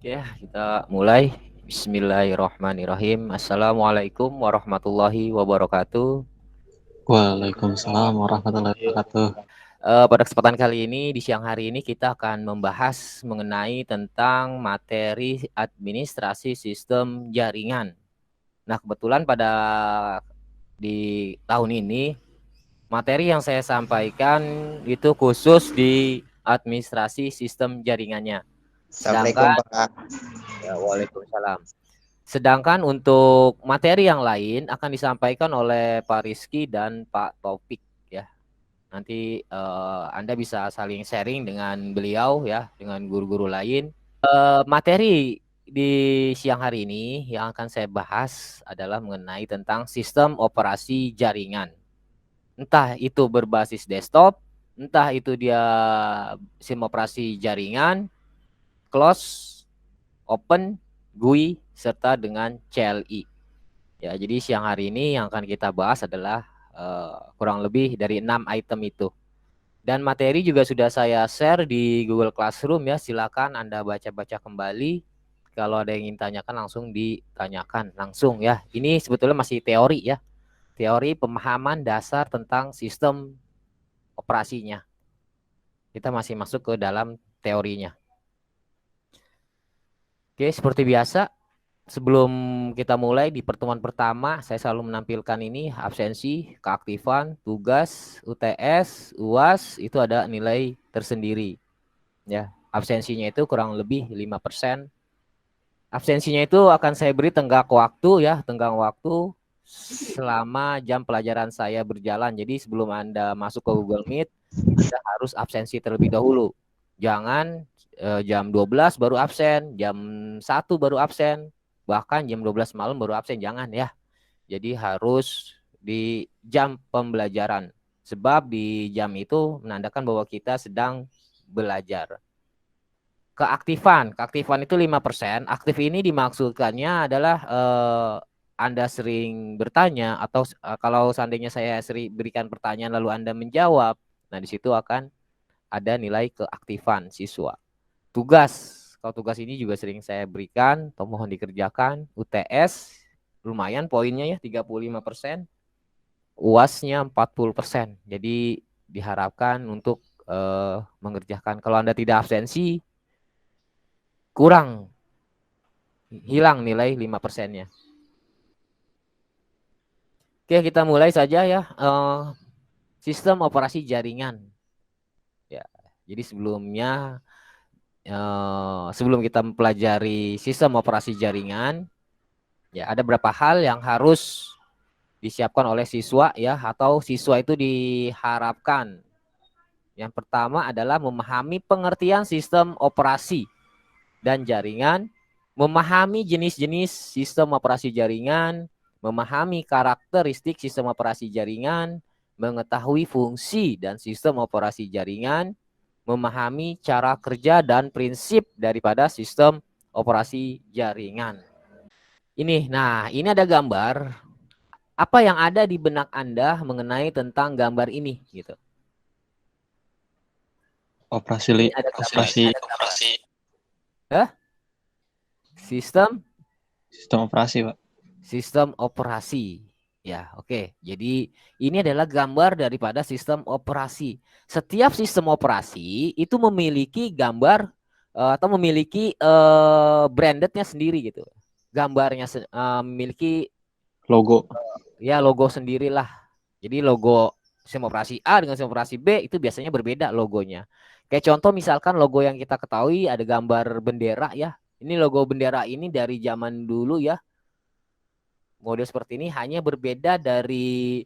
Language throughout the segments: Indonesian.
Oke, kita mulai. Bismillahirrahmanirrahim. Assalamualaikum warahmatullahi wabarakatuh. Waalaikumsalam warahmatullahi wabarakatuh. Pada kesempatan kali ini, di siang hari ini kita akan membahas mengenai tentang materi administrasi sistem jaringan. Nah, kebetulan di tahun ini, materi yang saya sampaikan itu khusus di administrasi sistem jaringannya. Assalamualaikum Sedangkan, Pak. Waalaikumsalam. Sedangkan untuk materi yang lain akan disampaikan oleh Pak Rizky dan Pak Taufik ya. Nanti Anda bisa saling sharing dengan beliau ya, dengan guru-guru lain. Materi di siang hari ini yang akan saya bahas adalah mengenai tentang sistem operasi jaringan. Entah itu berbasis desktop, entah itu dia sistem operasi jaringan, close, open, GUI, serta dengan CLI. Ya, jadi siang hari ini yang akan kita bahas adalah kurang lebih dari 6 item itu. Dan materi juga sudah saya share di Google Classroom ya. Silakan Anda baca-baca kembali. Kalau ada yang ingin tanyakan langsung ditanyakan langsung ya. Ini sebetulnya masih teori ya. Teori pemahaman dasar tentang sistem operasinya. Kita masih masuk ke dalam teorinya. Oke, seperti biasa, sebelum kita mulai di pertemuan pertama, saya selalu menampilkan ini absensi, keaktifan, tugas, UTS, UAS itu ada nilai tersendiri. Ya, absensinya itu kurang lebih 5%. Absensinya itu akan saya beri tenggang waktu selama jam pelajaran saya berjalan. Jadi sebelum Anda masuk ke Google Meet, Anda harus absensi terlebih dahulu. Jangan jam 12 baru absen, jam 1 baru absen, bahkan jam 12 malam baru absen, jangan ya. Jadi harus di jam pembelajaran. Sebab di jam itu menandakan bahwa kita sedang belajar. Keaktifan itu 5%. Aktif ini dimaksudkannya adalah Anda sering bertanya atau kalau seandainya saya sering berikan pertanyaan lalu Anda menjawab, nah di situ akan ada nilai keaktifan siswa. Tugas, kalau tugas ini juga sering saya berikan, atau mohon dikerjakan. UTS lumayan poinnya ya 35%, UASnya 40%. Jadi diharapkan untuk mengerjakan. Kalau Anda tidak absensi, kurang, hilang nilai 5%-nya. Oke, kita mulai saja ya. Sistem operasi jaringan. Ya, jadi sebelum kita mempelajari sistem operasi jaringan, ya ada beberapa hal yang harus disiapkan oleh siswa ya, atau siswa itu diharapkan. Yang pertama adalah memahami pengertian sistem operasi dan jaringan, memahami jenis-jenis sistem operasi jaringan, memahami karakteristik sistem operasi jaringan, mengetahui fungsi dan sistem operasi jaringan, memahami cara kerja dan prinsip daripada sistem operasi jaringan. Ini ada gambar. Apa yang ada di benak Anda mengenai tentang gambar ini gitu? Operasi Sistem operasi, Pak. Sistem operasi. Ya, oke. Jadi ini adalah gambar daripada sistem operasi. Setiap sistem operasi itu memiliki gambar atau memiliki brandednya sendiri gitu. Gambarnya memiliki Logo. Ya logo sendirilah. Jadi logo sistem operasi A dengan sistem operasi B itu biasanya berbeda logonya. Kayak contoh misalkan logo yang kita ketahui ada gambar bendera ya. Ini logo bendera ini dari zaman dulu ya. Model seperti ini hanya berbeda dari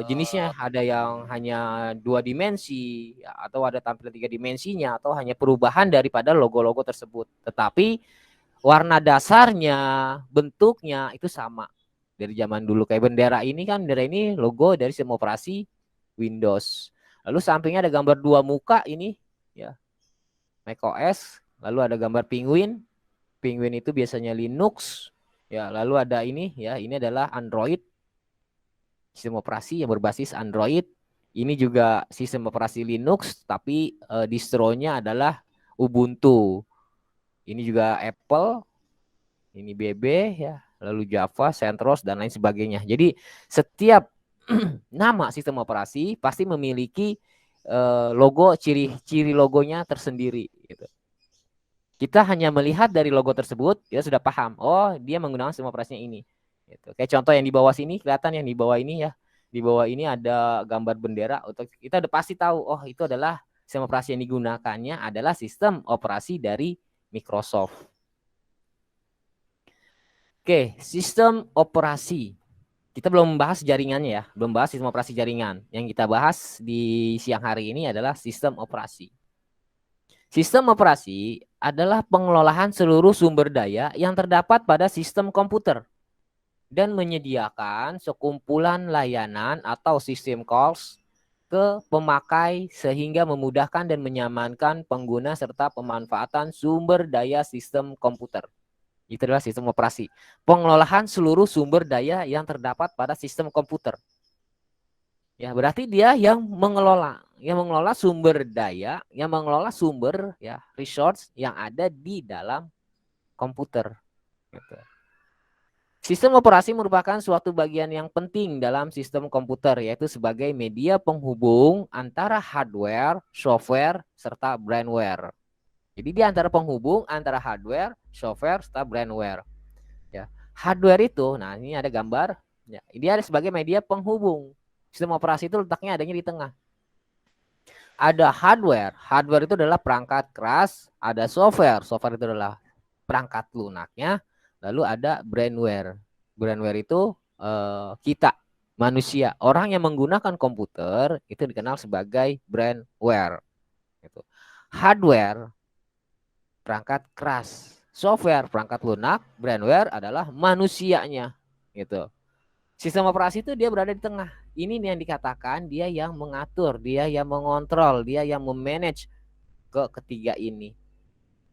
jenisnya. Ada yang hanya 2 dimensi ya, atau ada tampilan 3 dimensinya, atau hanya perubahan daripada logo-logo tersebut. Tetapi warna dasarnya, bentuknya itu sama dari zaman dulu. Kayak bendera ini kan, bendera ini logo dari sistem operasi Windows. Lalu sampingnya ada gambar 2 muka ini ya, macOS. Lalu ada gambar penguin. Penguin itu biasanya Linux. Ya, lalu ada ini ya, ini adalah Android. Sistem operasi yang berbasis Android. Ini juga sistem operasi Linux tapi distronya adalah Ubuntu. Ini juga Apple, ini BB ya, lalu Java, CentOS dan lain sebagainya. Jadi setiap nama sistem operasi pasti memiliki logo, ciri logonya tersendiri gitu. Kita hanya melihat dari logo tersebut, kita sudah paham, oh dia menggunakan sistem operasinya ini. Gitu. Kayak contoh yang di bawah sini, kelihatan yang di bawah ini ya. Di bawah ini ada gambar bendera, untuk kita udah pasti tahu, oh itu adalah sistem operasi yang digunakannya adalah sistem operasi dari Microsoft. Oke, sistem operasi. Kita belum membahas jaringannya ya, belum bahas sistem operasi jaringan. Yang kita bahas di siang hari ini adalah sistem operasi. Sistem operasi adalah pengelolaan seluruh sumber daya yang terdapat pada sistem komputer dan menyediakan sekumpulan layanan atau sistem calls ke pemakai sehingga memudahkan dan menyamankan pengguna serta pemanfaatan sumber daya sistem komputer. Itu adalah sistem operasi. Pengelolaan seluruh sumber daya yang terdapat pada sistem komputer. Ya, berarti dia yang mengelola sumber daya, yang mengelola sumber ya resource yang ada di dalam komputer. Gitu. Sistem operasi merupakan suatu bagian yang penting dalam sistem komputer, yaitu sebagai media penghubung antara hardware, software, serta brandware. Jadi dia antara penghubung antara hardware, software, serta brandware. Ya, hardware itu, nah ini ada gambar, ya, dia ada sebagai media penghubung. Sistem operasi itu letaknya adanya di tengah. Ada hardware, hardware itu adalah perangkat keras, ada software, software itu adalah perangkat lunaknya, lalu ada brandware. Brandware itu kita, manusia, orang yang menggunakan komputer itu dikenal sebagai brandware. Gitu. Hardware, perangkat keras, software, perangkat lunak, brandware adalah manusianya. Gitu. Sistem operasi itu dia berada di tengah. Ini yang dikatakan dia yang mengatur, dia yang mengontrol, dia yang memanage ke ketiga ini.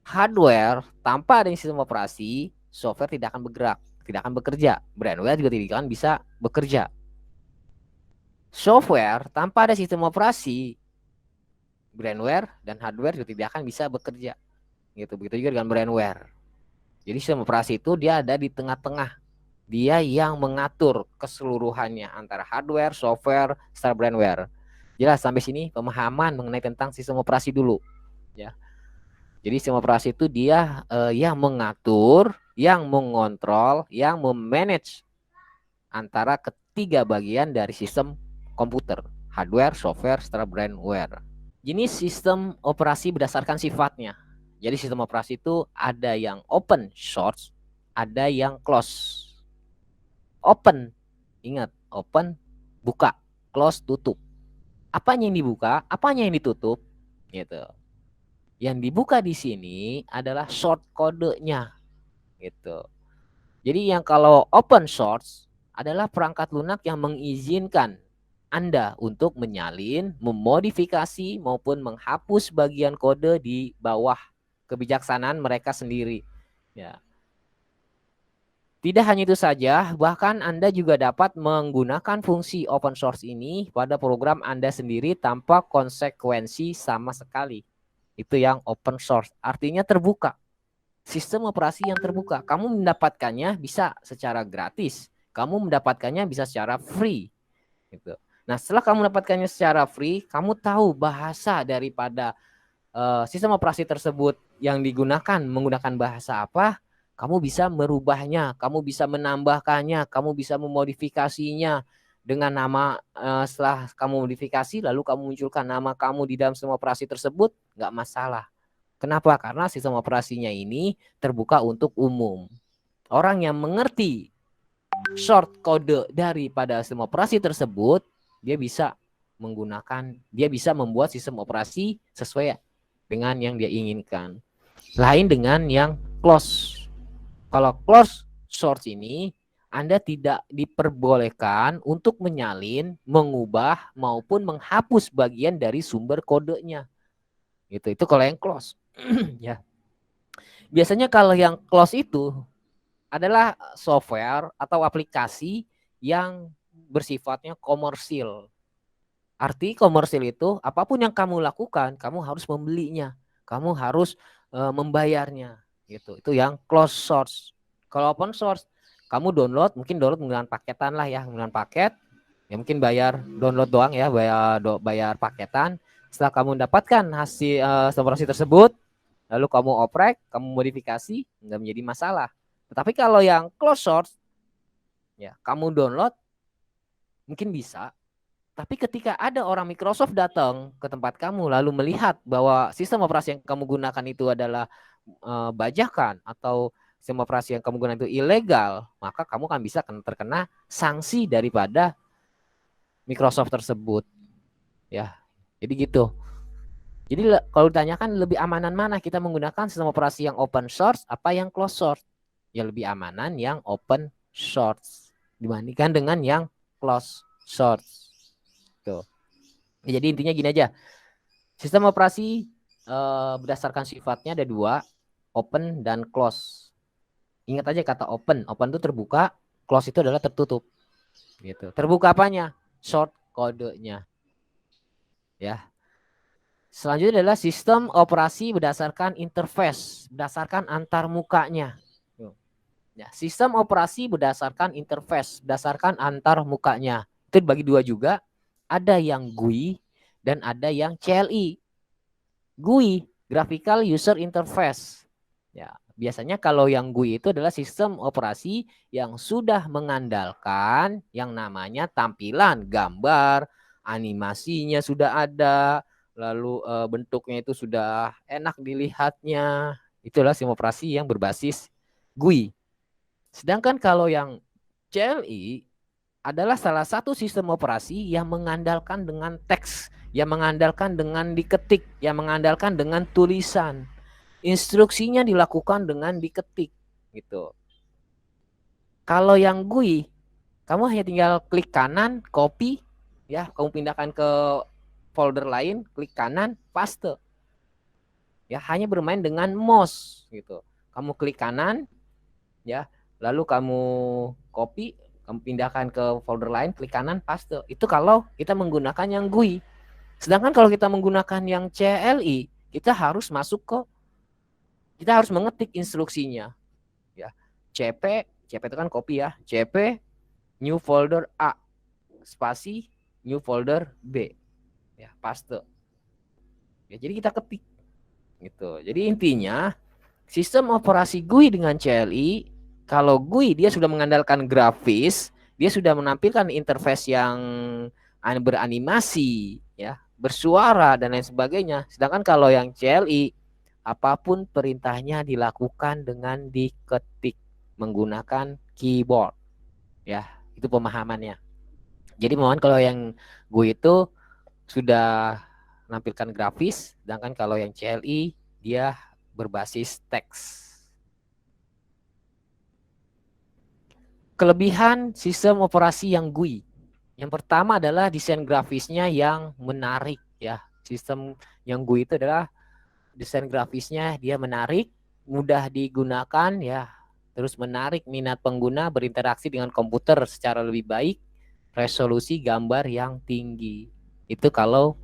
Hardware tanpa adanya sistem operasi, software tidak akan bergerak, tidak akan bekerja. Brandware juga tidak akan bisa bekerja. Software tanpa ada sistem operasi, brandware dan hardware juga tidak akan bisa bekerja. Gitu. Begitu juga dengan brandware. Jadi sistem operasi itu dia ada di tengah-tengah. Dia yang mengatur keseluruhannya antara hardware, software, serta brandware. Jelas sampai sini pemahaman mengenai tentang sistem operasi dulu, ya. Jadi sistem operasi itu dia yang mengatur, yang mengontrol, yang memanage antara ketiga bagian dari sistem komputer, hardware, software, serta brandware. Jenis sistem operasi berdasarkan sifatnya. Jadi sistem operasi itu ada yang open source, ada yang close. Open, ingat, open buka, close tutup. Apanya yang dibuka, apanya yang ditutup, gitu. Yang dibuka di sini adalah short kodenya, gitu. Jadi yang kalau open source adalah perangkat lunak yang mengizinkan Anda untuk menyalin, memodifikasi maupun menghapus bagian kode di bawah kebijaksanaan mereka sendiri. Ya. Tidak hanya itu saja, bahkan Anda juga dapat menggunakan fungsi open source ini pada program Anda sendiri tanpa konsekuensi sama sekali. Itu yang open source, artinya terbuka. Sistem operasi yang terbuka. Kamu mendapatkannya bisa secara gratis, kamu mendapatkannya bisa secara free. Gitu. Nah, setelah kamu mendapatkannya secara free, kamu tahu bahasa daripada sistem operasi tersebut yang digunakan menggunakan bahasa apa, kamu bisa merubahnya, kamu bisa menambahkannya, kamu bisa memodifikasinya dengan nama. Setelah kamu modifikasi lalu kamu munculkan nama kamu di dalam sistem operasi tersebut, nggak masalah. Kenapa? Karena sistem operasinya ini terbuka untuk umum. Orang yang mengerti short kode daripada sistem operasi tersebut, dia bisa membuat sistem operasi sesuai dengan yang dia inginkan. Lain dengan yang close. Kalau close source ini, Anda tidak diperbolehkan untuk menyalin, mengubah maupun menghapus bagian dari sumber kodenya. Itu kalau yang close. Ya. Biasanya kalau yang close itu adalah software atau aplikasi yang bersifatnya komersil. Arti komersil itu apapun yang kamu lakukan, kamu harus membelinya, kamu harus membayarnya. gitu. Itu yang closed source. Kalau open source, kamu download menggunakan paketan lah ya, menggunakan paket. Ya mungkin bayar download doang ya, bayar paketan. Setelah kamu mendapatkan hasil operasi tersebut, lalu kamu oprek, kamu modifikasi, nggak menjadi masalah. Tetapi kalau yang closed source, ya kamu download mungkin bisa, tapi ketika ada orang Microsoft datang ke tempat kamu lalu melihat bahwa sistem operasi yang kamu gunakan itu adalah bajakan atau sistem operasi yang kamu gunakan itu ilegal, maka kamu kan bisa terkena sanksi daripada Microsoft tersebut. Ya, jadi gitu. Jadi kalau ditanyakan lebih amanan mana kita menggunakan sistem operasi yang open source apa yang closed source? Ya lebih amanan yang open source dibandingkan dengan yang closed source. Tuh. Ya, jadi intinya gini aja. Sistem operasi berdasarkan sifatnya ada dua, open dan close. Ingat aja kata open. Open itu terbuka, close itu adalah tertutup. Gitu. Terbuka apanya? Short kodenya. Ya. Selanjutnya adalah sistem operasi berdasarkan interface, berdasarkan antar mukanya. Ya, sistem operasi berdasarkan interface, berdasarkan antar mukanya. Itu dibagi dua juga. Ada yang GUI dan ada yang CLI. GUI, Graphical User Interface. Ya, biasanya kalau yang GUI itu adalah sistem operasi yang sudah mengandalkan yang namanya tampilan, gambar, animasinya sudah ada, lalu bentuknya itu sudah enak dilihatnya. Itulah sistem operasi yang berbasis GUI. Sedangkan kalau yang CLI adalah salah satu sistem operasi yang mengandalkan dengan teks, yang mengandalkan dengan diketik, yang mengandalkan dengan tulisan. Instruksinya dilakukan dengan diketik gitu. Kalau yang GUI, kamu hanya tinggal klik kanan, copy, ya, kamu pindahkan ke folder lain, klik kanan, paste. Ya, hanya bermain dengan mouse gitu. Kamu klik kanan, ya, lalu kamu copy, kamu pindahkan ke folder lain, klik kanan, paste. Itu kalau kita menggunakan yang GUI. Sedangkan kalau kita menggunakan yang CLI, kita harus mengetik instruksinya. Ya, CP itu kan copy ya, CP new folder A, spasi new folder B, ya paste. Ya, jadi kita ketik, gitu. Jadi intinya sistem operasi GUI dengan CLI, kalau GUI dia sudah mengandalkan grafis, dia sudah menampilkan interface yang beranimasi, ya, bersuara dan lain sebagainya. Sedangkan kalau yang CLI, apapun perintahnya dilakukan dengan diketik menggunakan keyboard, ya, itu pemahamannya. Jadi mohon kalau yang GUI itu sudah menampilkan grafis, sedangkan kalau yang CLI dia berbasis teks. Kelebihan sistem operasi yang GUI. Yang pertama adalah desain grafisnya yang menarik ya. Sistem yang GUI itu adalah desain grafisnya dia menarik, mudah digunakan ya. Terus menarik minat pengguna berinteraksi dengan komputer secara lebih baik, resolusi gambar yang tinggi. Itu kalau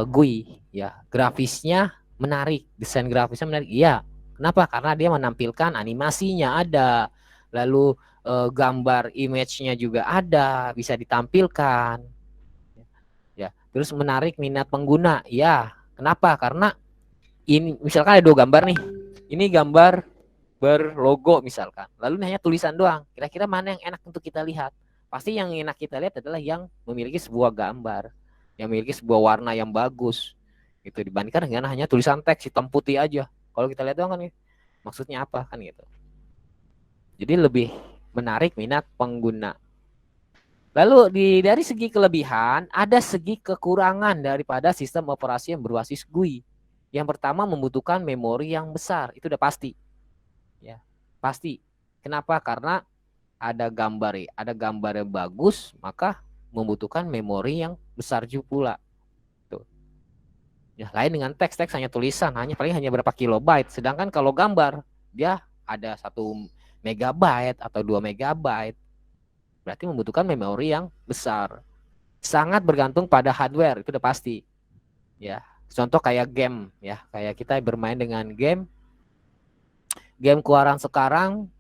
GUI ya. Grafisnya menarik, desain grafisnya menarik. Iya. Kenapa? Karena dia menampilkan animasinya ada. Lalu gambar image-nya juga ada, bisa ditampilkan. Ya, terus menarik minat pengguna. Ya, kenapa? Karena ini misalkan ada dua gambar nih. Ini gambar berlogo misalkan. Lalu hanya tulisan doang. Kira-kira mana yang enak untuk kita lihat? Pasti yang enak kita lihat adalah yang memiliki sebuah gambar, yang memiliki sebuah warna yang bagus. Itu dibandingkan dengan hanya tulisan teks hitam putih aja. Kalau kita lihat doang kan maksudnya apa kan gitu. Jadi lebih menarik minat pengguna. Lalu dari segi kelebihan, ada segi kekurangan daripada sistem operasi yang berbasis GUI. Yang pertama membutuhkan memori yang besar, itu udah pasti. Ya, pasti. Kenapa? Karena ada gambar yang bagus, maka membutuhkan memori yang besar juga pula. Tuh. Ya, lain dengan teks hanya tulisan, paling hanya berapa kilobyte. Sedangkan kalau gambar, dia ada 1 megabyte atau 2 megabyte. Berarti membutuhkan memori yang besar. Sangat bergantung pada hardware, itu udah pasti. Ya, contoh kayak game ya, kayak kita bermain dengan game game keluaran sekarang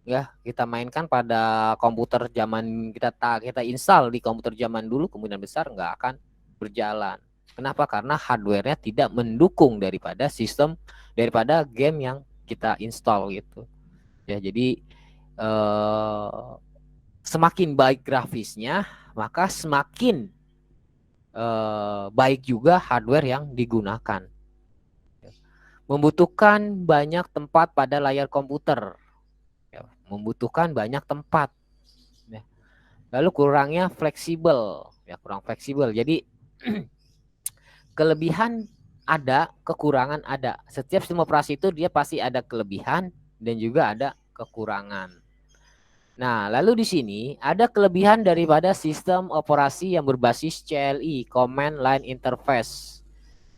ya kita mainkan pada komputer zaman kita install di komputer zaman dulu, kemungkinan besar nggak akan berjalan. Kenapa? Karena hardware-nya tidak mendukung daripada game yang kita install gitu. Ya, jadi semakin baik grafisnya, maka semakin baik juga hardware yang digunakan. Membutuhkan banyak tempat pada layar komputer, ya, membutuhkan banyak tempat. Ya. Lalu kurangnya fleksibel, ya kurang fleksibel. Jadi kelebihan ada, kekurangan ada. Setiap sistem operasi itu dia pasti ada kelebihan dan juga ada kekurangan. Nah, lalu di sini ada kelebihan daripada sistem operasi yang berbasis CLI, Command Line Interface.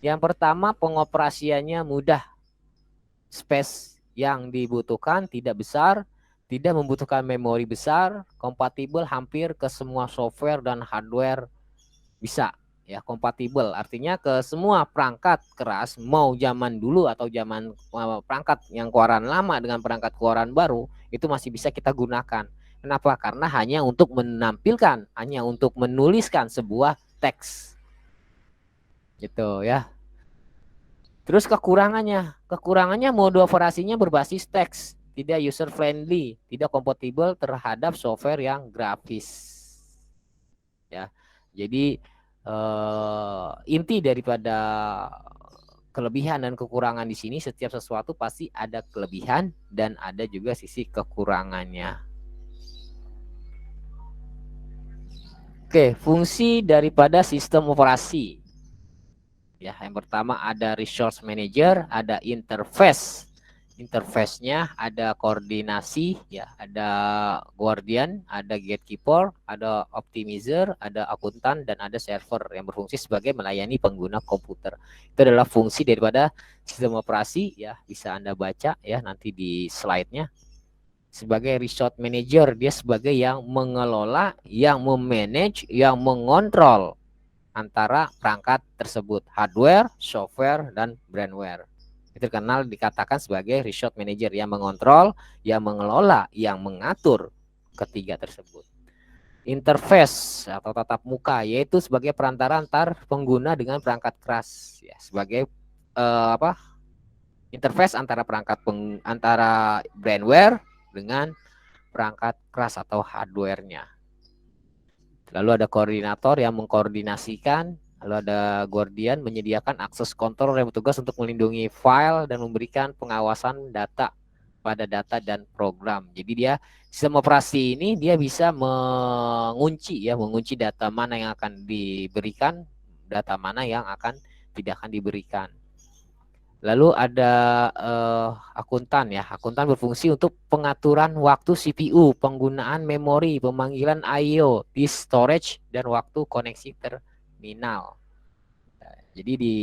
Yang pertama, pengoperasiannya mudah. Space yang dibutuhkan tidak besar, tidak membutuhkan memori besar, kompatibel hampir ke semua software dan hardware bisa. Ya, kompatibel artinya ke semua perangkat keras, mau zaman dulu atau zaman perangkat yang keluaran lama dengan perangkat keluaran baru, itu masih bisa kita gunakan. Kenapa? Karena hanya untuk menampilkan, hanya untuk menuliskan sebuah teks gitu ya. Terus kekurangannya mode operasinya berbasis teks, tidak user friendly, tidak kompatibel terhadap software yang grafis. Ya, jadi inti daripada kelebihan dan kekurangan di sini, setiap sesuatu pasti ada kelebihan dan ada juga sisi kekurangannya. Oke, fungsi daripada sistem operasi. Ya, yang pertama ada resource manager, ada interface. Interface-nya ada koordinasi, ya, ada guardian, ada gatekeeper, ada optimizer, ada akuntan, dan ada server yang berfungsi sebagai melayani pengguna komputer. Itu adalah fungsi daripada sistem operasi, ya, bisa Anda baca ya nanti di slide-nya. Sebagai resource manager, dia sebagai yang mengelola, yang memanage, yang mengontrol antara perangkat tersebut, hardware, software, dan brandware. Itu terkenal dikatakan sebagai resource manager, yang mengontrol, yang mengelola, yang mengatur ketiga tersebut. Interface atau tatap muka, yaitu sebagai perantara antar pengguna dengan perangkat keras, ya, sebagai interface antara antara brandware dengan perangkat keras atau hardware-nya. Lalu ada koordinator yang mengkoordinasikan, lalu ada guardian menyediakan akses kontrol yang bertugas untuk melindungi file dan memberikan pengawasan data pada data dan program. Jadi dia sistem operasi ini dia bisa mengunci data mana yang akan diberikan, data mana yang tidak akan diberikan. Lalu ada akuntan ya. Akuntan berfungsi untuk pengaturan waktu CPU, penggunaan memori, pemanggilan I/O, disk storage, dan waktu koneksi terminal. Nah, jadi di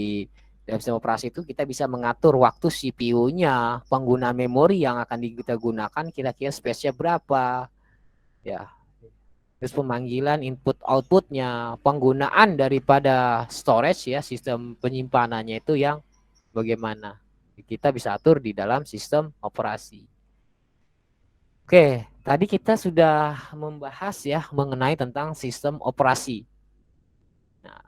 dalam sistem operasi itu kita bisa mengatur waktu CPU-nya, pengguna memori yang akan kita gunakan kira-kira space-nya berapa. Ya. Terus pemanggilan input outputnya, penggunaan daripada storage ya, sistem penyimpanannya itu yang bagaimana kita bisa atur di dalam sistem operasi. Oke, tadi kita sudah membahas ya mengenai tentang sistem operasi. Nah,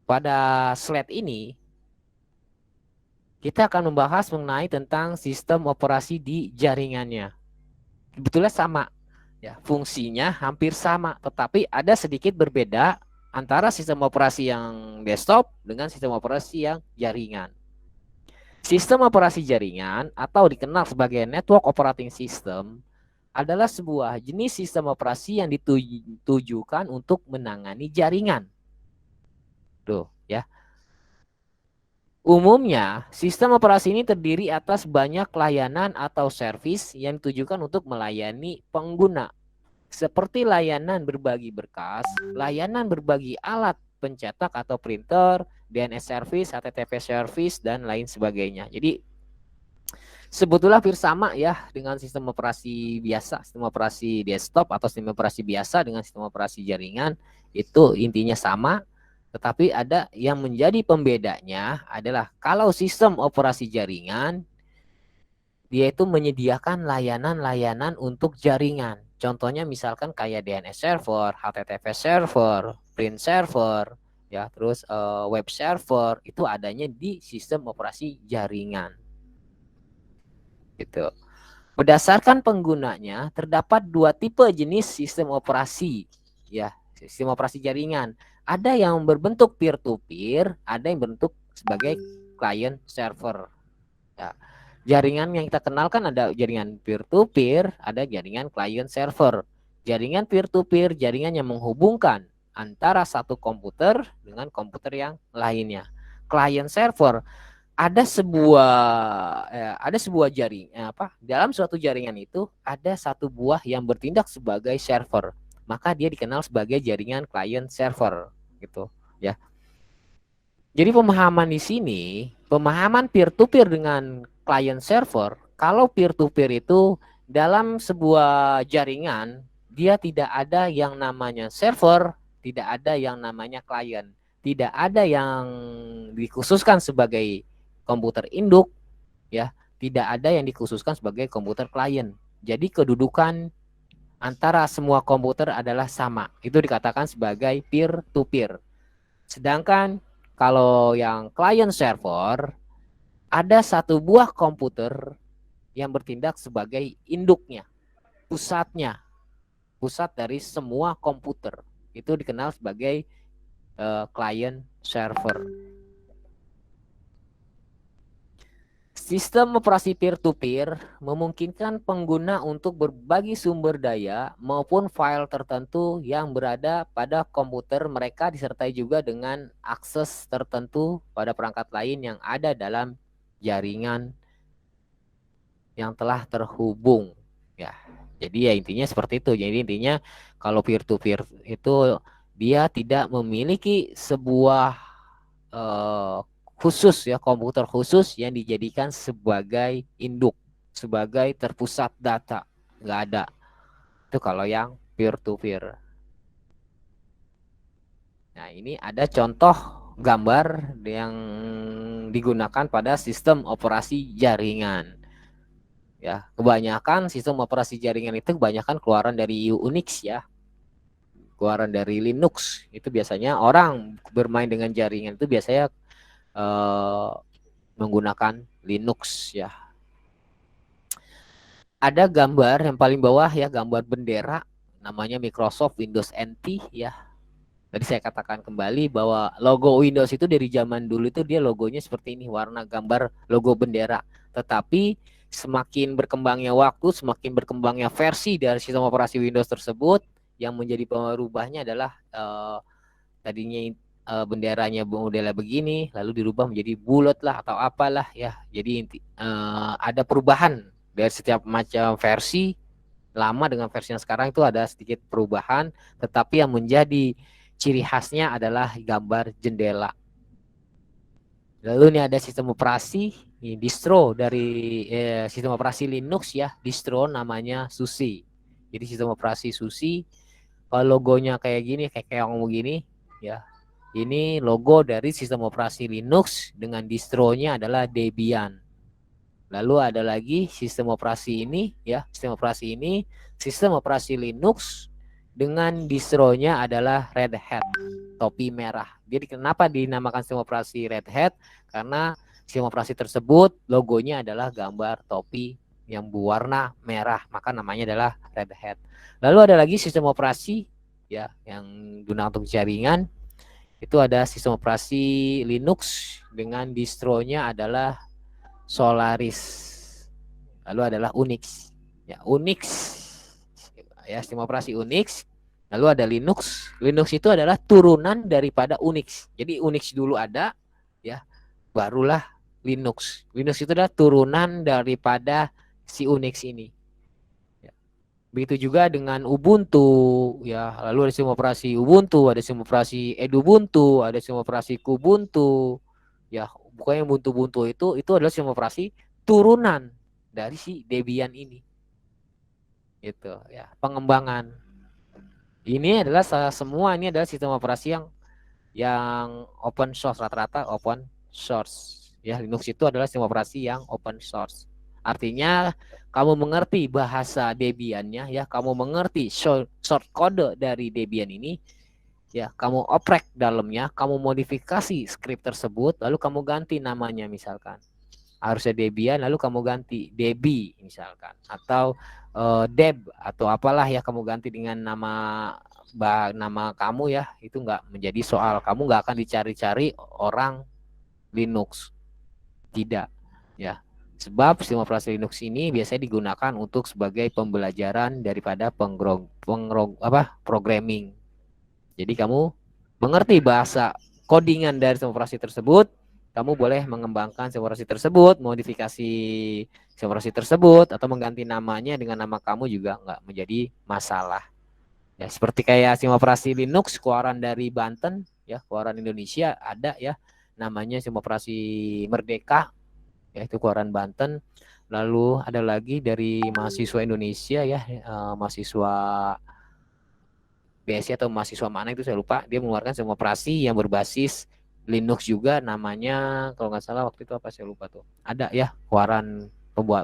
pada slide ini kita akan membahas mengenai tentang sistem operasi di jaringannya. Sebetulnya sama, ya, fungsinya hampir sama, tetapi ada sedikit berbeda antara sistem operasi yang desktop dengan sistem operasi yang jaringan. Sistem operasi jaringan atau dikenal sebagai network operating system adalah sebuah jenis sistem operasi yang ditujukan untuk menangani jaringan. Tuh, ya. Umumnya, sistem operasi ini terdiri atas banyak layanan atau servis yang ditujukan untuk melayani pengguna, seperti layanan berbagi berkas, layanan berbagi alat pencetak atau printer, DNS service, HTTP service, dan lain sebagainya. Jadi sebetulnya hampir sama ya dengan sistem operasi biasa, sistem operasi desktop atau sistem operasi biasa dengan sistem operasi jaringan, itu intinya sama. Tetapi ada yang menjadi pembedanya adalah kalau sistem operasi jaringan Dia itu menyediakan layanan-layanan untuk jaringan. Contohnya misalkan kayak DNS server, HTTP server, print server, ya, terus web server itu adanya di sistem operasi jaringan. Gitu. Berdasarkan penggunanya, terdapat dua tipe jenis sistem operasi, ya, sistem operasi jaringan. Ada yang berbentuk peer-to-peer, ada yang berbentuk sebagai client server. Ya. Jaringan yang kita kenal kan ada jaringan peer-to-peer, ada jaringan client server. Jaringan peer-to-peer, jaringan yang menghubungkan antara satu komputer dengan komputer yang lainnya. Client server, ada sebuah jaringan dalam suatu jaringan itu ada satu buah yang bertindak sebagai server, maka dia dikenal sebagai jaringan client server gitu ya. Jadi pemahaman di sini, pemahaman peer to peer dengan client server, kalau peer to peer itu dalam sebuah jaringan dia tidak ada yang namanya server, tidak ada yang namanya client, tidak ada yang dikhususkan sebagai komputer induk, ya, tidak ada yang dikhususkan sebagai komputer klien. Jadi kedudukan antara semua komputer adalah sama. Itu dikatakan sebagai peer to peer. Sedangkan kalau yang client server ada satu buah komputer yang bertindak sebagai induknya, pusatnya, pusat dari semua komputer. Itu dikenal sebagai client server. Sistem operasi peer-to-peer memungkinkan pengguna untuk berbagi sumber daya maupun file tertentu yang berada pada komputer mereka disertai juga dengan akses tertentu pada perangkat lain yang ada dalam jaringan yang telah terhubung. Ya, jadi ya intinya seperti itu. Jadi intinya kalau peer-to-peer itu dia tidak memiliki sebuah khusus ya, komputer khusus yang dijadikan sebagai induk, sebagai terpusat data, nggak ada. Itu kalau yang peer to peer. Nah, ini ada contoh gambar yang digunakan pada sistem operasi jaringan. Ya, kebanyakan sistem operasi jaringan itu kebanyakan keluaran dari Unix ya, keluaran dari Linux. Itu biasanya orang bermain dengan jaringan itu biasanya menggunakan Linux ya. Ada gambar yang paling bawah ya, gambar bendera namanya Microsoft Windows NT ya. Tadi saya katakan kembali bahwa logo Windows itu dari zaman dulu itu dia logonya seperti ini, warna gambar logo bendera. Tetapi semakin berkembangnya waktu, semakin berkembangnya versi dari sistem operasi Windows tersebut, yang menjadi pemerubahnya adalah tadinya benderanya modelnya begini, lalu dirubah menjadi bulat lah atau apalah ya. Jadi ada perubahan dari setiap macam versi lama dengan versi yang sekarang itu ada sedikit perubahan, tetapi yang menjadi ciri khasnya adalah gambar jendela. Lalu ini ada sistem operasi, ini distro dari sistem operasi Linux ya, distro namanya SUSE. Jadi sistem operasi SUSE, kalau logonya kayak gini, kayak keong begini ya. Ini logo dari sistem operasi Linux dengan distronya adalah Debian. Lalu ada lagi sistem operasi ini ya, sistem operasi Linux dengan distronya adalah Red Hat, topi merah. Jadi kenapa dinamakan sistem operasi Red Hat? Karena sistem operasi tersebut logonya adalah gambar topi yang berwarna merah, maka namanya adalah Red Hat. Lalu ada lagi sistem operasi ya yang digunakan untuk jaringan. Itu ada sistem operasi Linux dengan distronya adalah Solaris. Lalu adalah Unix. Ya, Unix. Ya, sistem operasi Unix. Lalu ada Linux. Linux itu adalah turunan daripada Unix. Jadi Unix dulu ada, ya, barulah Linux. Linux itu adalah turunan daripada si Unix ini. Ya. Begitu juga dengan Ubuntu, ya. Lalu ada sistem operasi Ubuntu, ada sistem operasi Edubuntu, ada sistem operasi Kubuntu. Ya, pokoknya Ubuntu itu adalah sistem operasi turunan dari si Debian ini. Itu ya, pengembangan. Ini adalah semua ini adalah sistem operasi yang open source, rata-rata open source. Ya, Linux itu adalah sistem operasi yang open source. Artinya kamu mengerti bahasa Debian-nya ya, kamu mengerti short code dari Debian ini ya, kamu oprek dalamnya, kamu modifikasi script tersebut, lalu kamu ganti namanya misalkan. Harusnya Debian, lalu kamu ganti Debi misalkan, atau Deb atau apalah ya, kamu ganti dengan nama kamu ya, itu nggak menjadi soal. Kamu nggak akan dicari-cari orang Linux, tidak ya. Sebab sistem operasi Linux ini biasanya digunakan untuk sebagai pembelajaran daripada programming. Jadi kamu mengerti bahasa codingan dari sistem operasi tersebut, kamu boleh mengembangkan sistem operasi tersebut, modifikasi sistem operasi tersebut, atau mengganti namanya dengan nama kamu juga nggak menjadi masalah. Ya, seperti kayak sistem operasi Linux keluaran dari Banten, ya, keluaran Indonesia ada ya, namanya sistem operasi Merdeka, yaitu keluaran Banten. Lalu ada lagi dari mahasiswa Indonesia ya, mahasiswa BSI atau mahasiswa mana itu saya lupa, dia mengeluarkan sistem operasi yang berbasis Linux juga, namanya kalau nggak salah waktu itu apa saya lupa tuh. Ada ya keluaran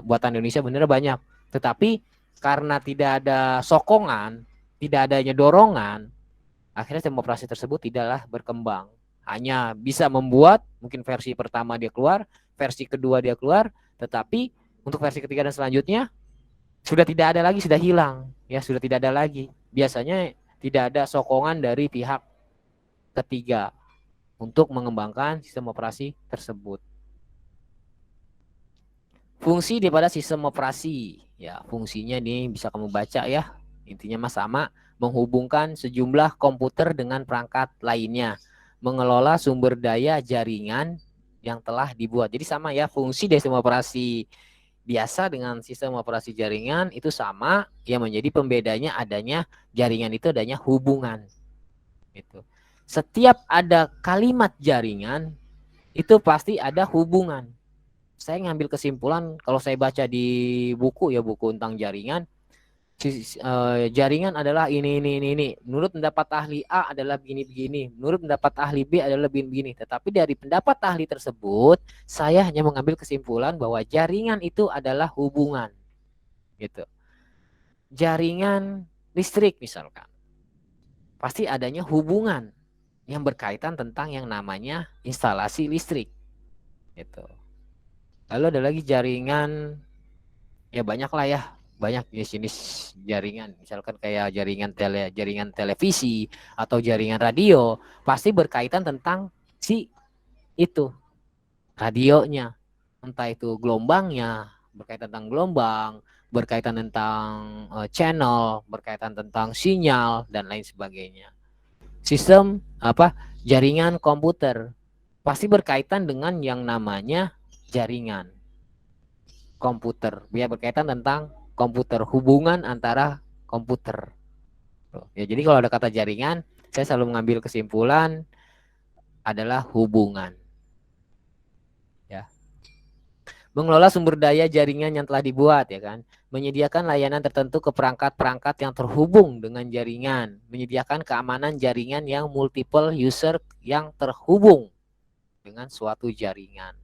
buatan Indonesia bener banyak. Tetapi karena tidak ada sokongan, tidak adanya dorongan, akhirnya sistem operasi tersebut tidaklah berkembang. Hanya bisa membuat mungkin versi pertama dia keluar, versi kedua dia keluar, tetapi untuk versi ketiga dan selanjutnya sudah tidak ada lagi, sudah hilang ya, sudah tidak ada lagi. Biasanya tidak ada sokongan dari pihak ketiga untuk mengembangkan sistem operasi tersebut. Fungsi daripada sistem operasi, ya fungsinya ini bisa kamu baca ya, intinya mas sama, menghubungkan sejumlah komputer dengan perangkat lainnya, mengelola sumber daya jaringan yang telah dibuat. Jadi sama ya, fungsi dari sistem operasi biasa dengan sistem operasi jaringan itu sama, yang menjadi pembedanya adanya jaringan itu adanya hubungan. Gitu. Setiap ada kalimat jaringan itu pasti ada hubungan. Saya ngambil kesimpulan kalau saya baca di buku ya, buku tentang jaringan, jaringan adalah ini. Menurut pendapat ahli A adalah begini. Menurut pendapat ahli B adalah begini. Tetapi dari pendapat ahli tersebut, saya hanya mengambil kesimpulan bahwa jaringan itu adalah hubungan. Gitu. Jaringan listrik misalkan, pasti adanya hubungan yang berkaitan tentang yang namanya instalasi listrik. Gitu. Lalu ada lagi jaringan, ya banyak lah ya, banyak jenis-jenis jaringan, misalkan kayak jaringan televisi atau jaringan radio, pasti berkaitan tentang si itu radionya, entah itu gelombangnya, berkaitan tentang gelombang, berkaitan tentang channel, berkaitan tentang sinyal dan lain sebagainya. Sistem jaringan komputer pasti berkaitan dengan yang namanya jaringan komputer, ya berkaitan tentang komputer, hubungan antara komputer. Ya, jadi kalau ada kata jaringan, saya selalu mengambil kesimpulan adalah hubungan. Ya. Mengelola sumber daya jaringan yang telah dibuat, ya kan, menyediakan layanan tertentu ke perangkat-perangkat yang terhubung dengan jaringan, menyediakan keamanan jaringan yang multiple user yang terhubung dengan suatu jaringan.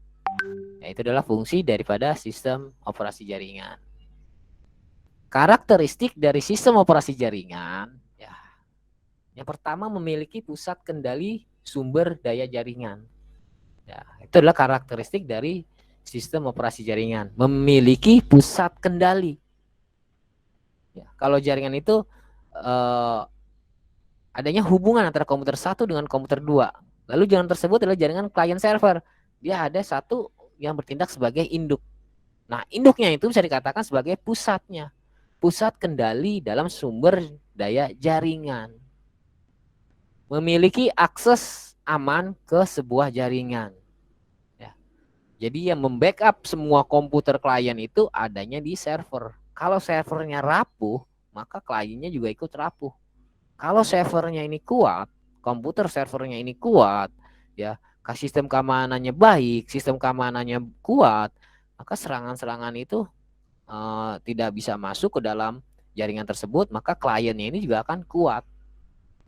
Ya, itu adalah fungsi daripada sistem operasi jaringan. Karakteristik dari sistem operasi jaringan, ya, yang pertama memiliki pusat kendali sumber daya jaringan. Ya, itu adalah karakteristik dari sistem operasi jaringan, memiliki pusat kendali. Ya, kalau jaringan itu adanya hubungan antara komputer satu dengan komputer dua. Lalu jaringan tersebut adalah jaringan client server. Dia ada satu yang bertindak sebagai induk. Nah, induknya itu bisa dikatakan sebagai pusatnya. Pusat kendali dalam sumber daya jaringan. Memiliki akses aman ke sebuah jaringan. Ya. Jadi yang membackup semua komputer klien itu adanya di server. Kalau servernya rapuh, maka kliennya juga ikut rapuh. Kalau servernya ini kuat, komputer servernya ini kuat, ya, sistem keamanannya baik, sistem keamanannya kuat, maka serangan-serangan itu tidak bisa masuk ke dalam jaringan tersebut, maka kliennya ini juga akan kuat.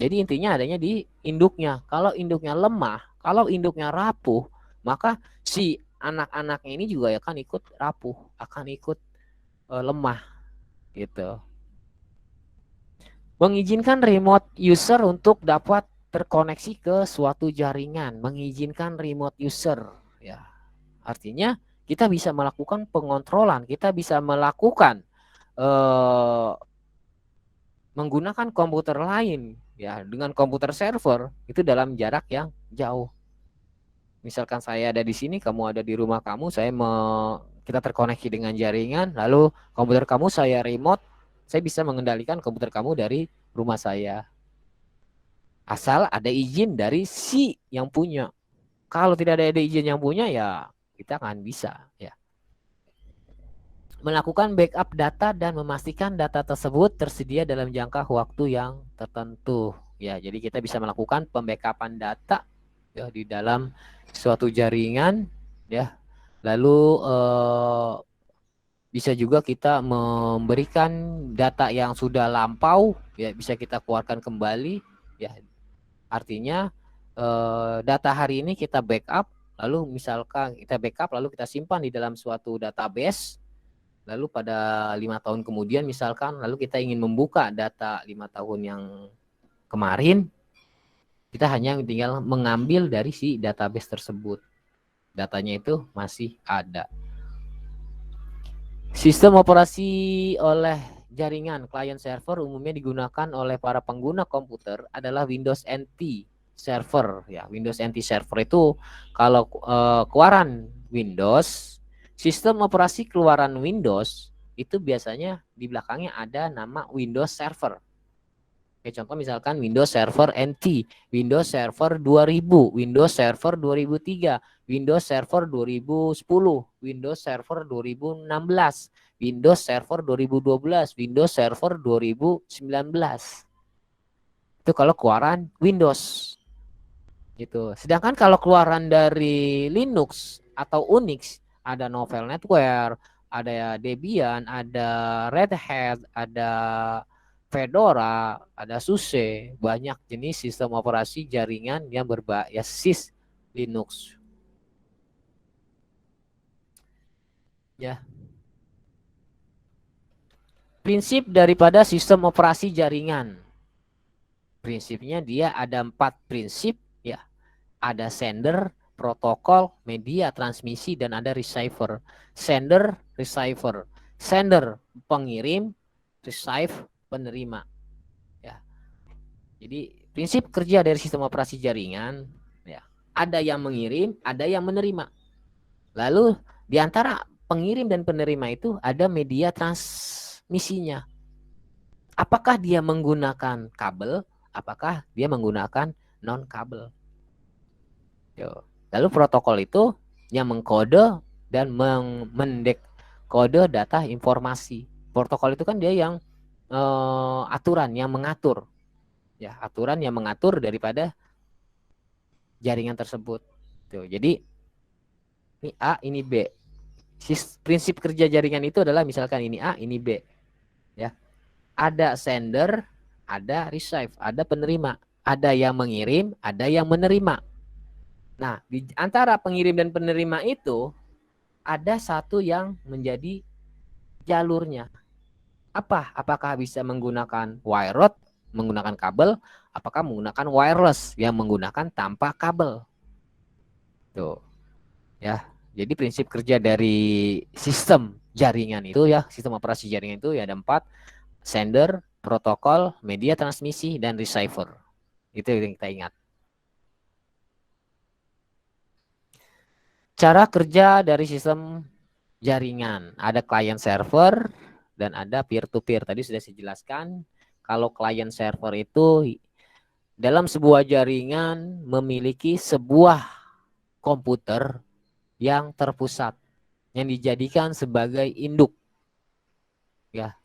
Jadi intinya adanya di induknya. Kalau induknya lemah, kalau induknya rapuh, maka si anak-anak ini juga akan ikut rapuh, akan ikut lemah gitu. Mengizinkan remote user untuk dapat terkoneksi ke suatu jaringan, mengizinkan remote user ya. Artinya kita bisa melakukan pengontrolan, kita bisa melakukan menggunakan komputer lain ya dengan komputer server itu dalam jarak yang jauh. Misalkan saya ada di sini, kamu ada di rumah kamu, kita terkoneksi dengan jaringan, lalu komputer kamu saya remote, saya bisa mengendalikan komputer kamu dari rumah saya. Asal ada izin dari si yang punya. Kalau tidak ada izin yang punya ya kita akan bisa ya. Melakukan backup data dan memastikan data tersebut tersedia dalam jangka waktu yang tertentu. Ya, jadi kita bisa melakukan pembackupan data ya di dalam suatu jaringan ya. Lalu bisa juga kita memberikan data yang sudah lampau ya bisa kita keluarkan kembali ya. Artinya data hari ini kita backup, lalu misalkan kita backup lalu kita simpan di dalam suatu database. Lalu pada 5 tahun kemudian misalkan, lalu kita ingin membuka data 5 tahun yang kemarin, kita hanya tinggal mengambil dari si database tersebut. Datanya itu masih ada. Sistem operasi oleh jaringan client server umumnya digunakan oleh para pengguna komputer adalah Windows NT server. Ya, Windows NT server itu kalau keluaran Windows, sistem operasi keluaran Windows itu biasanya di belakangnya ada nama Windows Server. Oke, contoh misalkan Windows Server NT, Windows Server 2000, Windows Server 2003, Windows Server 2010, Windows Server 2016, Windows Server 2012, Windows Server 2019. Itu kalau keluaran Windows. Gitu. Sedangkan kalau keluaran dari Linux atau Unix ada Novel Netware, ada Debian, ada Red Hat, ada Fedora, ada SUSE, banyak jenis sistem operasi jaringan yang berbasis Linux. Ya. Prinsip daripada sistem operasi jaringan. Prinsipnya dia ada 4 prinsip ya. Ada sender, protokol, media transmisi, dan ada receiver. Sender, receiver. Sender, pengirim, receive, penerima. Ya. Jadi prinsip kerja dari sistem operasi jaringan, ya, ada yang mengirim, ada yang menerima. Lalu di antara pengirim dan penerima itu ada media transmisinya. Apakah dia menggunakan kabel? Apakah dia menggunakan non kabel? Lalu protokol itu yang mengkode dan mendekode data informasi. Protokol itu kan dia yang aturan yang mengatur, ya aturan yang mengatur daripada jaringan tersebut. Tuh, jadi ini A, ini B. Prinsip kerja jaringan itu adalah misalkan ini A, ini B, ya. Ada sender, ada receive, ada penerima, ada yang mengirim, ada yang menerima. Nah, di antara pengirim dan penerima itu ada satu yang menjadi jalurnya. Apa? Apakah bisa menggunakan wire rod, menggunakan kabel, apakah menggunakan wireless yang menggunakan tanpa kabel. Tuh. Ya. Jadi prinsip kerja dari sistem jaringan itu ya, sistem operasi jaringan itu ya ada 4, sender, protokol, media transmisi, dan receiver. Itu yang kita ingat. Cara kerja dari sistem jaringan. Ada client server dan ada peer-to-peer. Tadi sudah saya jelaskan. Kalau client server itu dalam sebuah jaringan memiliki sebuah komputer yang terpusat yang dijadikan sebagai induk. Ya.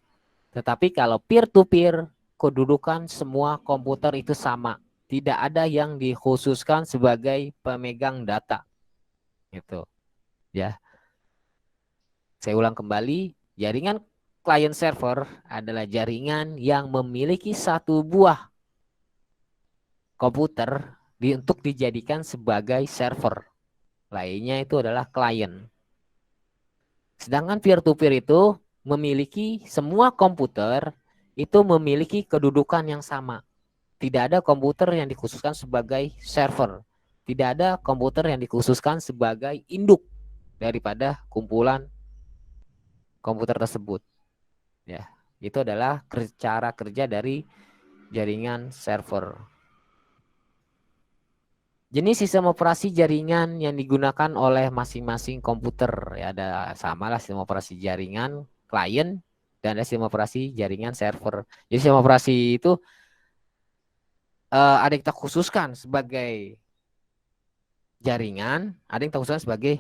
Tetapi kalau peer-to-peer, kedudukan semua komputer itu sama. Tidak ada yang dikhususkan sebagai pemegang data. Gitu. Ya. Saya ulang kembali, jaringan client server adalah jaringan yang memiliki satu buah komputer untuk dijadikan sebagai server. lainnya itu adalah klien. Sedangkan peer-to-peer itu memiliki semua komputer itu memiliki kedudukan yang sama. Tidak ada komputer yang dikhususkan sebagai server. Tidak ada komputer yang dikhususkan sebagai induk daripada kumpulan komputer tersebut. Ya, itu adalah cara kerja dari jaringan server. Jenis sistem operasi jaringan yang digunakan oleh masing-masing komputer ya ada samalah sistem operasi jaringan klien dan ada sistem operasi jaringan server. Jadi sistem operasi itu ada yang kita khususkan sebagai jaringan, ada yang kita khususkan sebagai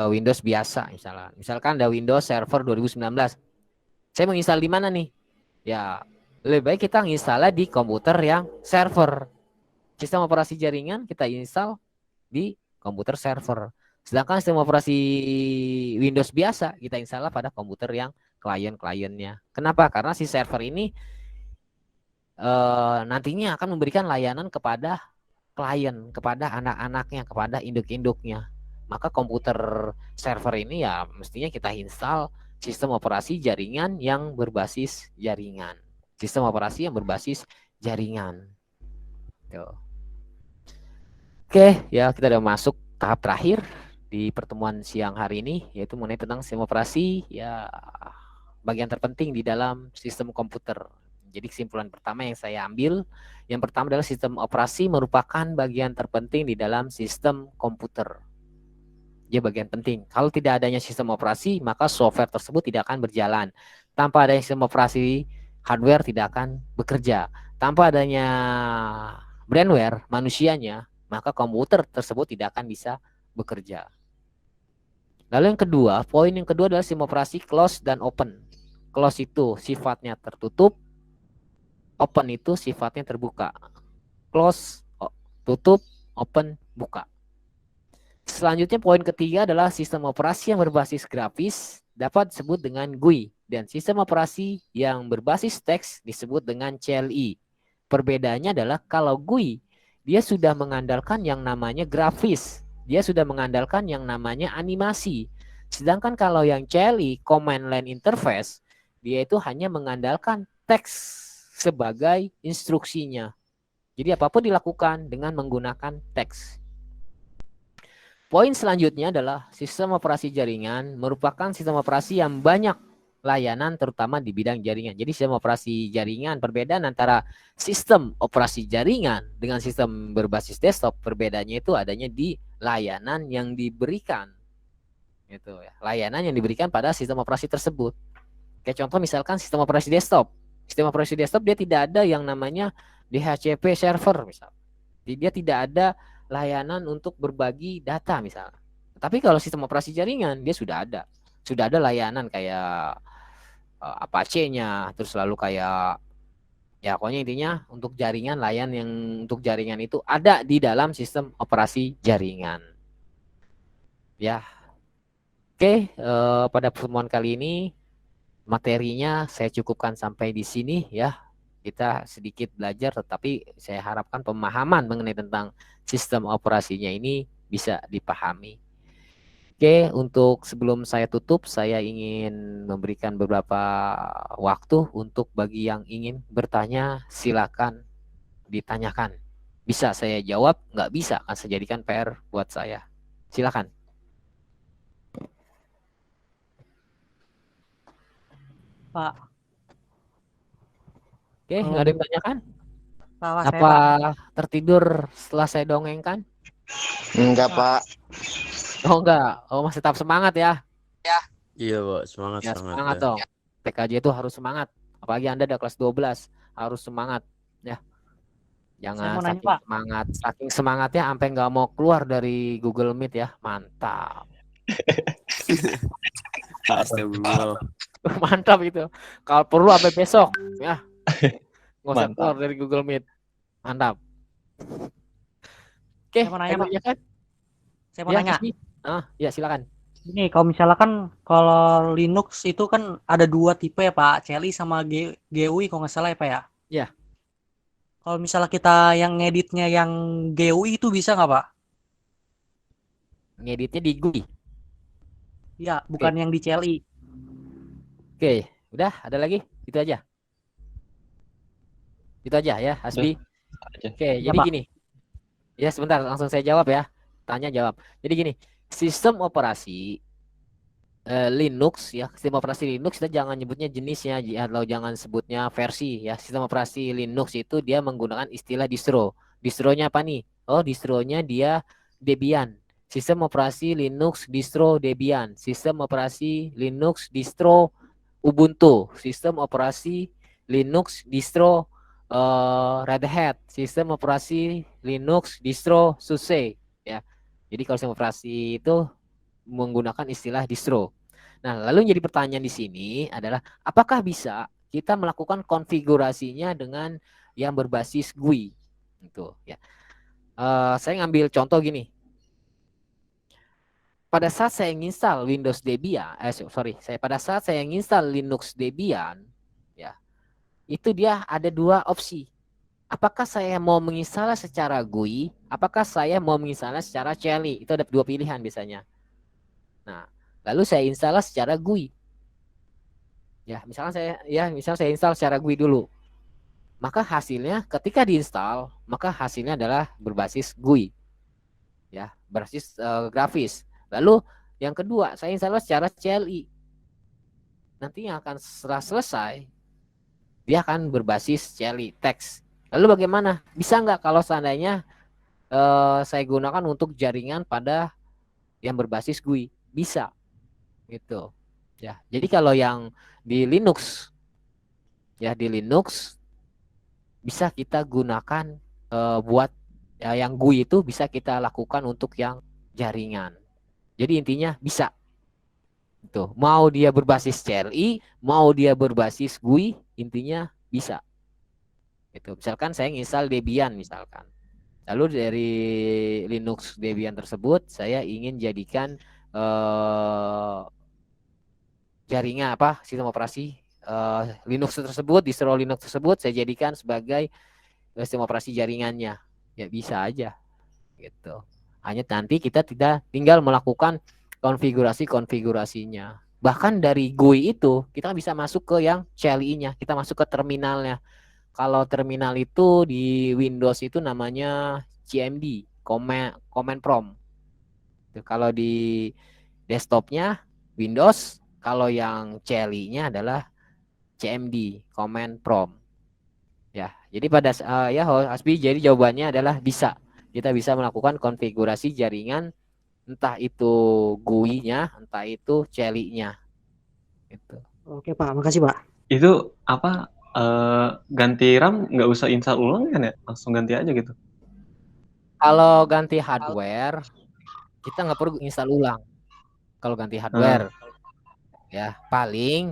Windows biasa misalnya. Misalkan ada Windows Server 2019. Saya menginstal di mana nih? Ya, lebih baik kita menginstalnya di komputer yang server. Sistem operasi jaringan kita install di komputer server. Sedangkan sistem operasi Windows biasa kita install pada komputer yang klien-kliennya. Kenapa? Karena si server ini nantinya akan memberikan layanan kepada klien, kepada anak-anaknya, kepada induk-induknya. Maka komputer server ini ya mestinya kita install sistem operasi jaringan yang berbasis jaringan. Sistem operasi yang berbasis jaringan. Tuh. Oke, ya kita udah masuk tahap terakhir di pertemuan siang hari ini, yaitu mengenai tentang sistem operasi, ya bagian terpenting di dalam sistem komputer. Jadi kesimpulan pertama yang saya ambil, yang pertama adalah sistem operasi merupakan bagian terpenting di dalam sistem komputer. Dia bagian penting. Kalau tidak adanya sistem operasi, maka software tersebut tidak akan berjalan. Tanpa adanya sistem operasi, hardware tidak akan bekerja. Tanpa adanya brandware, manusianya, maka komputer tersebut tidak akan bisa bekerja. Lalu yang kedua, poin yang kedua adalah sistem operasi close dan open. Close itu sifatnya tertutup, open itu sifatnya terbuka. Close, tutup, open, buka. Selanjutnya poin ketiga adalah sistem operasi yang berbasis grafis dapat disebut dengan GUI dan sistem operasi yang berbasis teks disebut dengan CLI. Perbedaannya adalah kalau GUI dia sudah mengandalkan yang namanya grafis, dia sudah mengandalkan yang namanya animasi. Sedangkan kalau yang CLI, Command Line Interface, dia itu hanya mengandalkan teks sebagai instruksinya. Jadi apapun dilakukan dengan menggunakan teks. Poin selanjutnya adalah sistem operasi jaringan merupakan sistem operasi yang banyak layanan terutama di bidang jaringan. Jadi sistem operasi jaringan, perbedaan antara sistem operasi jaringan dengan sistem berbasis desktop, perbedaannya itu adanya di layanan yang diberikan. Gitu ya. Layanan yang diberikan pada sistem operasi tersebut. Kayak contoh misalkan sistem operasi desktop. Sistem operasi desktop dia tidak ada yang namanya DHCP server misal. Dia tidak ada layanan untuk berbagi data misalnya. Tapi kalau sistem operasi jaringan dia sudah ada. Sudah ada layanan kayak Apache-nya, terus lalu kayak ya pokoknya intinya untuk jaringan layan yang untuk jaringan itu ada di dalam sistem operasi jaringan. Ya. Oke, pada pertemuan kali ini materinya saya cukupkan sampai di sini ya. Kita sedikit belajar tetapi saya harapkan pemahaman mengenai tentang sistem operasinya ini bisa dipahami. Oke, untuk sebelum saya tutup, saya ingin memberikan beberapa waktu untuk bagi yang ingin bertanya, silakan ditanyakan. Bisa saya jawab, nggak bisa akan saya jadikan PR buat saya. Silakan. Pak. Oke, nggak ada yang bertanyakan? Pak, Apa tertidur setelah saya dongengkan? Enggak, Pak. Oh enggak, oh masih tetap semangat ya. Iya, Pak, semangat Ya semangat semangat ya. dong. TKJ itu harus semangat. Apalagi Anda udah kelas 12, harus semangat ya. Jangan nanya, saking Pak. semangat, saking semangatnya sampai nggak mau keluar dari Google Meet ya. Mantap. Astagfirullah. Mantap itu. Kalau perlu sampai besok ya. Nggak usah Mantap. keluar dari Google Meet. Mantap. Oke, Saya mau nanya, Pak. kan? Saya mau nanya. Ya silakan. Ini kalau misalkan kalau Linux itu kan ada dua tipe ya Pak, CLI sama GUI kalau nggak salah ya Pak ya. Iya. Kalau misalnya kita yang ngeditnya yang GUI itu bisa nggak Pak? ngeditnya di GUI. Ya, bukan yang di CLI. Oke, udah ada lagi? Itu aja. Itu aja ya, Hasbi. aja. Oke, Ya, jadi Pak. gini. Ya, sebentar langsung saya jawab ya. Tanya jawab. Jadi gini, sistem operasi Linux ya, sistem operasi Linux kita jangan nyebutnya jenisnya atau jangan sebutnya versi ya. Sistem operasi Linux itu dia menggunakan istilah distro. Distronya apa nih? Oh, distronya dia Debian. Sistem operasi Linux distro Debian. Sistem operasi Linux distro Ubuntu. Sistem operasi Linux distro Red Hat. Sistem operasi Linux distro SUSE ya. Jadi kalau sistem operasi itu menggunakan istilah distro. Nah, lalu jadi pertanyaan di sini adalah apakah bisa kita melakukan konfigurasinya dengan yang berbasis GUI? Gitu ya. Saya ngambil contoh gini. Pada saat saya install Windows Debian, pada saat saya install Linux Debian, ya, itu dia ada dua opsi. Apakah saya mau menginstal secara GUI? Apakah saya mau menginstal secara CLI? Itu ada dua pilihan biasanya. Nah, lalu saya install secara GUI. Ya, misal saya install secara GUI dulu. Maka hasilnya ketika diinstal, maka hasilnya adalah berbasis GUI. Ya, berbasis grafis. Lalu yang kedua, saya install secara CLI. Nanti yang akan setelah selesai, dia akan berbasis CLI teks. Lalu bagaimana? Bisa nggak kalau seandainya saya gunakan untuk jaringan pada yang berbasis GUI? Bisa. Gitu. Ya, jadi kalau yang di Linux ya di Linux bisa kita gunakan buat yang GUI itu bisa kita lakukan untuk yang jaringan. Jadi intinya bisa. Tuh, mau dia berbasis CLI, mau dia berbasis GUI, intinya bisa. Itu. Misalkan saya nginstal Debian misalkan. Lalu dari Linux Debian tersebut saya ingin jadikan jaringan sistem operasi Linux tersebut, distro Linux tersebut saya jadikan sebagai sistem operasi jaringannya. Ya bisa aja gitu. Hanya nanti kita tidak tinggal melakukan konfigurasinya. Bahkan dari GUI itu kita bisa masuk ke yang CLI-nya, kita masuk ke terminalnya. Kalau terminal itu di Windows itu namanya CMD, command prompt. Kalau di desktopnya Windows, kalau yang CLI-nya adalah CMD, command prompt. Ya, jadi pada Hasbi, jadi jawabannya adalah bisa. Kita bisa melakukan konfigurasi jaringan entah itu GUI-nya, entah itu CLI-nya. Gitu. Oke, Pak. Makasih, Pak. Itu apa ganti RAM nggak usah install ulang kan ya? Langsung ganti aja gitu. Kalau ganti hardware, kita nggak perlu install ulang. Kalau ganti hardware, ya paling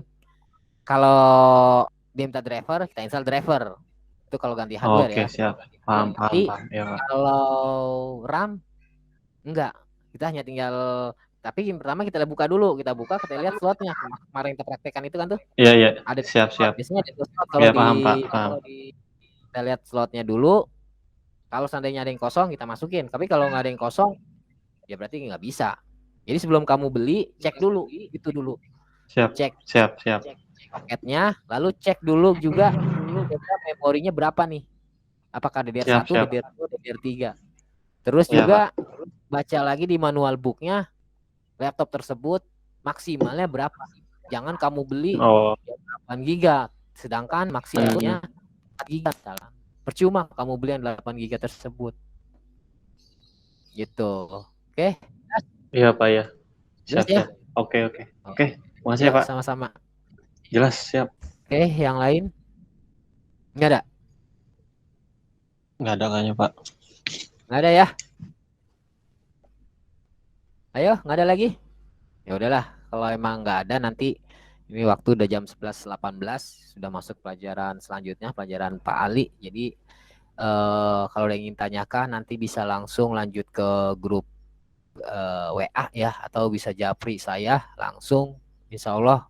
kalau dia minta driver, kita install driver. Itu kalau ganti hardware ya. Oke, siap. Paham. Ya, Pak. Kalau RAM, enggak. Kita hanya tinggal, tapi yang pertama kita buka dulu. Kita lihat slotnya. Kemarin kita praktekkan itu kan tuh. Iya. Ada siap. biasanya ada slot. Kalau Ya, paham, Pak. Kita lihat slotnya dulu. Kalau seandainya ada yang kosong, kita masukin. Tapi kalau nggak ada yang kosong, ya berarti nggak bisa. Jadi sebelum kamu beli, cek dulu. Itu dulu. Siap. Paketnya, lalu cek dulu juga memorinya berapa nih. Apakah DDR1, DDR2, DDR3. Terus juga baca lagi di manual booknya laptop tersebut maksimalnya berapa. Jangan kamu beli 8 GB, sedangkan maksimalnya 4 GB. Percuma kamu beli yang 8 GB tersebut. Gitu. Oke? Iya, Pak ya. Siap ya? Oke. Makasih ya, Pak. Sama-sama. Jelas, siap. Oke, yang lain? Nggak ada? Nggak ada kayaknya, Pak. Nggak ada ya? Ayo, nggak ada lagi? Ya udahlah, kalau emang nggak ada nanti ini waktu udah jam 11.18, sudah masuk pelajaran selanjutnya, pelajaran Pak Ali. Jadi kalau ada yang ingin tanyakan nanti bisa langsung lanjut ke grup WA ya, atau bisa japri saya langsung, insya Allah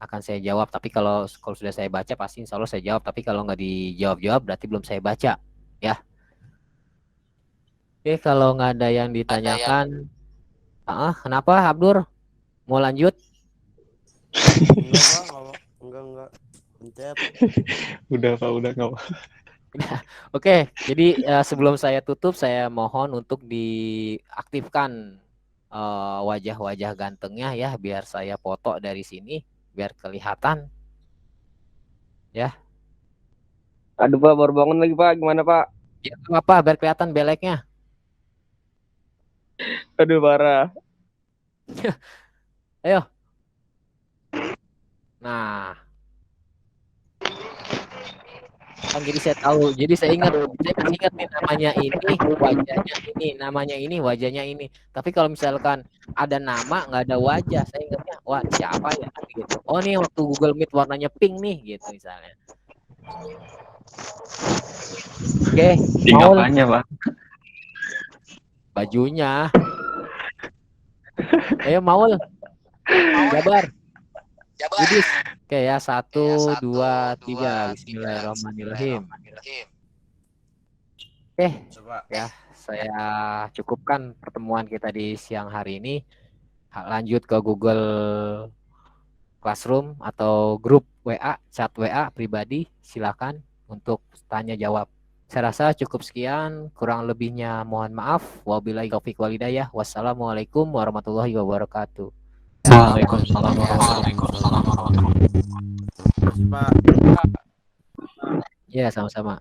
akan saya jawab. Tapi kalau sudah saya baca pasti insya Allah saya jawab. Tapi kalau nggak dijawab berarti belum saya baca ya. Oke, kalau nggak ada yang ditanyakan Kenapa Abdur? Mau lanjut? Enggak. Pencet. Udah Pak, udah nggak. Oke, jadi sebelum saya tutup, saya mohon untuk diaktifkan wajah-wajah gantengnya ya, biar saya foto dari sini, biar kelihatan. Ya, Aduh Pak, baru bangun lagi Pak. Gimana Pak? ya nggak apa, biar kelihatan beleknya. Aduh parah. Ayo. Nah, kan jadi saya tahu, jadi saya masih ingat nih namanya ini, wajahnya ini, namanya ini, wajahnya ini. Tapi kalau misalkan ada nama nggak ada wajah, saya ingatnya, wah siapa ya gitu. Oh nih waktu Google Meet warnanya pink nih gitu misalnya. Oke, Pink Maul, apanya Pak? bajunya. Ayo Maul, Jabar, Yudis. Oke ya, 1, 2, 3. Bismillahirrahmanirrahim. Oke, Coba. ya saya cukupkan pertemuan kita di siang hari ini. Lanjut ke Google Classroom atau grup WA, chat WA pribadi, silakan untuk tanya jawab. Saya rasa cukup sekian, kurang lebihnya mohon maaf. Wabillahi taufiq walhidayah. Wassalamualaikum warahmatullahi wabarakatuh. Waalaikumsalam warahmatullahi wabarakatuh. Pak. Ya, sama-sama.